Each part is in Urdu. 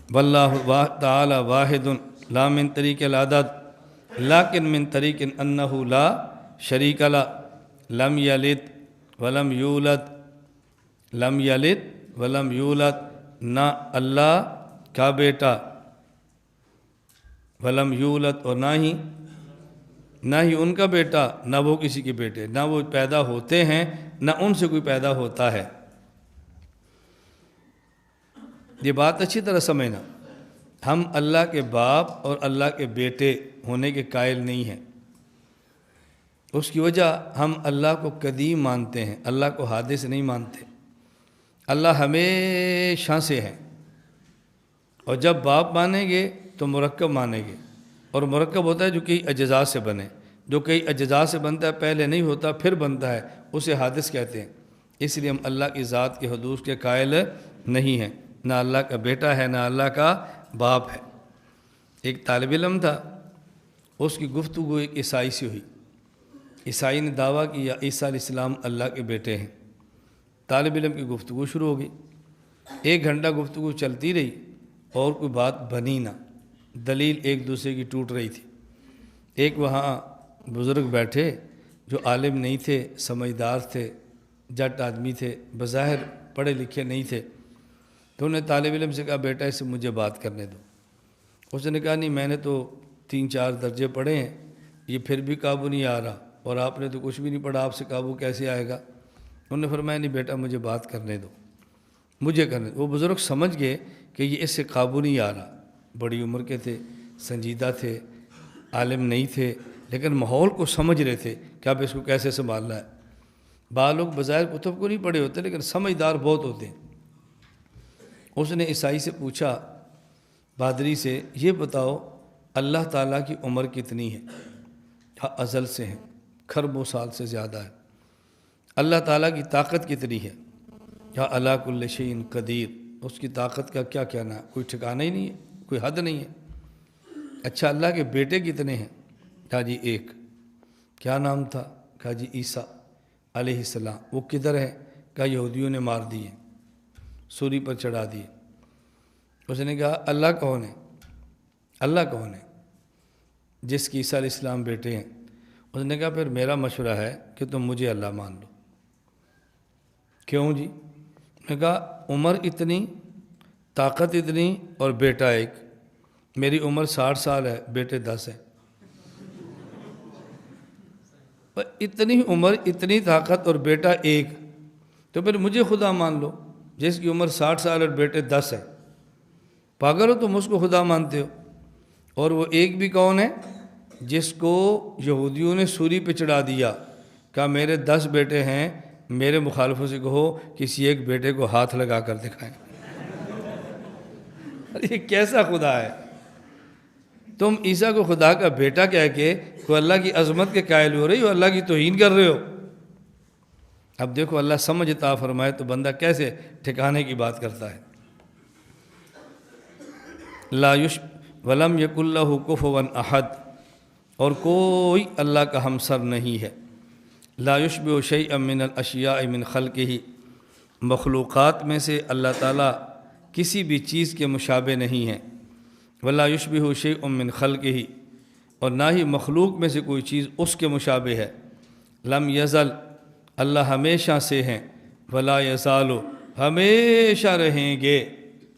واللہ تعالی واحد لا من طریق العدد لیکن من طریق انہ لا شریک لہ لم یلد ولم یولد لم یلد ولم یولد، نہ اللہ کا بیٹا، ولم یولد اور نہ ہی ان کا بیٹا، نہ وہ کسی کے بیٹے، نہ وہ پیدا ہوتے ہیں نہ ان سے کوئی پیدا ہوتا ہے۔ یہ بات اچھی طرح سمجھنا، ہم اللہ کے باپ اور اللہ کے بیٹے ہونے کے قائل نہیں ہیں۔ اس کی وجہ ہم اللہ کو قدیم مانتے ہیں، اللہ کو حادث نہیں مانتے۔ اللہ ہمیشہ سے ہے، اور جب باپ مانیں گے تو مرکب مانیں گے، اور مرکب ہوتا ہے جو کئی اجزاء سے بنے، جو کئی اجزاء سے بنتا ہے، پہلے نہیں ہوتا پھر بنتا ہے، اسے حادث کہتے ہیں۔ اس لیے ہم اللہ کی ذات کے حدوث کے قائل نہیں ہیں، نہ اللہ کا بیٹا ہے نہ اللہ کا باپ ہے۔ ایک طالب علم تھا، اس کی گفتگو ایک عیسائی سے ہوئی۔ عیسائی نے دعویٰ کیا عیسیٰ علیہ السلام اللہ کے بیٹے ہیں۔ طالب علم کی گفتگو شروع ہو گئی، 1 گھنٹہ گفتگو چلتی رہی اور کوئی بات بنی نہ، دلیل ایک دوسرے کی ٹوٹ رہی تھی۔ ایک وہاں بزرگ بیٹھے جو عالم نہیں تھے، سمجھدار تھے، جٹ آدمی تھے، بظاہر پڑھے لکھے نہیں تھے، تو انہوں نے طالب علم سے کہا بیٹا اس سے مجھے بات کرنے دو۔ اس نے کہا نہیں، میں نے تو 3-4 درجے پڑھے ہیں، یہ پھر بھی قابو نہیں آ رہا، اور آپ نے تو کچھ بھی نہیں پڑھا، آپ سے قابو کیسے آئے گا؟ انہوں نے فرمایا نہیں بیٹا مجھے بات کرنے دو، مجھے کرنے دو۔ وہ بزرگ سمجھ گئے کہ یہ اس سے قابو نہیں آ رہا، بڑی عمر کے تھے، سنجیدہ تھے، عالم نہیں تھے، لیکن ماحول کو سمجھ رہے تھے کہ اب اس کو کیسے سنبھالنا ہے۔ بعض لوگ بظاہر کتب کو نہیں پڑھے ہوتے لیکن سمجھدار بہت ہوتے ہیں۔ اس نے عیسائی سے پوچھا، پادری سے، یہ بتاؤ اللہ تعالیٰ کی عمر کتنی ہے؟ ازل سے ہیں، کھربوں سال سے زیادہ ہے۔ اللہ تعالیٰ کی طاقت کتنی ہے؟ یا علی کل شیء قدیر، اس کی طاقت کا کیا کہنا ہے؟ کوئی ٹھکانہ ہی نہیں ہے، کوئی حد نہیں ہے۔ اچھا اللہ کے بیٹے کتنے ہیں؟ کہا جی 1۔ کیا نام تھا؟ کہا جی عیسیٰ علیہ السلام۔ وہ کدھر ہے؟ کہا یہودیوں نے مار دیے، سولی پر چڑھا دیے۔ اس نے کہا اللہ کون ہے؟ اللہ کون ہے جس کی عیسیٰ علیہ السلام بیٹے ہیں؟ اس نے کہا پھر میرا مشورہ ہے کہ تم مجھے اللہ مان لو۔ کیوں جی؟ اس نے کہا عمر اتنی، طاقت اتنی، اور بیٹا 1۔ میری عمر 60 سال ہے، بیٹے 10 ہیں۔ اتنی عمر، اتنی طاقت اور بیٹا 1، تو پھر مجھے خدا مان لو جس کی عمر 60 سال اور بیٹے 10 ہیں۔ پاگل ہو تم اس کو خدا مانتے ہو؟ اور وہ 1 بھی کون ہے؟ جس کو یہودیوں نے سولی پہ چڑھا دیا، کہا میرے 10 بیٹے ہیں، میرے مخالفوں سے کہو کسی ایک بیٹے کو ہاتھ لگا کر دکھائیں۔ یہ کیسا خدا ہے؟ تم عیسیٰ کو خدا کا بیٹا کہہ کے کوئی اللہ کی عظمت کے قائل ہو رہی ہو، اللہ کی توہین کر رہے ہو۔ اب دیکھو اللہ سمجھ عطا فرمائے تو بندہ کیسے ٹھکانے کی بات کرتا ہے۔ لا ولم یکن لہ کفوا احد، اور کوئی اللہ کا ہمسر نہیں ہے۔ لا یشبہ شیئا من الاشیاء من خلقہ، مخلوقات میں سے اللہ تعالیٰ کسی بھی چیز کے مشابہ نہیں ہیں۔ ولا یشبہ شیء من خلقہ، اور نہ ہی مخلوق میں سے کوئی چیز اس کے مشابہ ہے۔ لم یزل، اللہ ہمیشہ سے ہیں، ولا یزال، ہمیشہ رہیں گے۔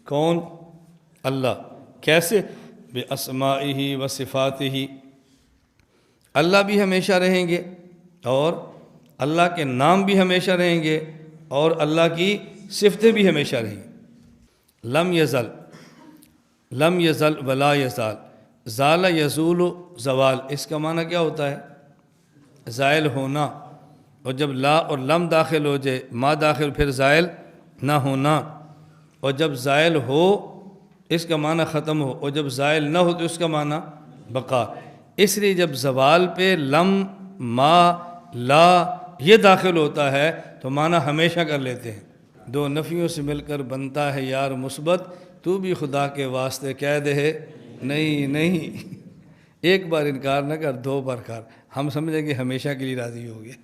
کون؟ اللہ۔ کیسے؟ باسمائہ و صفاتہ، اللہ بھی ہمیشہ رہیں گے، اور اللہ کے نام بھی ہمیشہ رہیں گے، اور اللہ کی صفتیں بھی ہمیشہ رہیں گی۔ لم یزل، لم یزل ولا یزال، زال یزول زوال، اس کا معنی کیا ہوتا ہے؟ زائل ہونا، اور جب لا اور لم داخل ہو جائے، ما داخل، پھر زائل نہ ہونا، اور جب زائل ہو اس کا معنی ختم ہو، اور جب زائل نہ ہو تو اس کا معنی بقا۔ اس لیے جب زوال پہ لم، ما، لا یہ داخل ہوتا ہے تو معنی ہمیشہ کر لیتے ہیں۔ 2 نفیوں سے مل کر بنتا ہے یار مثبت، تو بھی خدا کے واسطے کہہ دے نہیں نہیں۔ 1 بار انکار نہ کر، 2 بار کر، ہم سمجھیں کہ ہمیشہ کے لیے راضی ہو گئے۔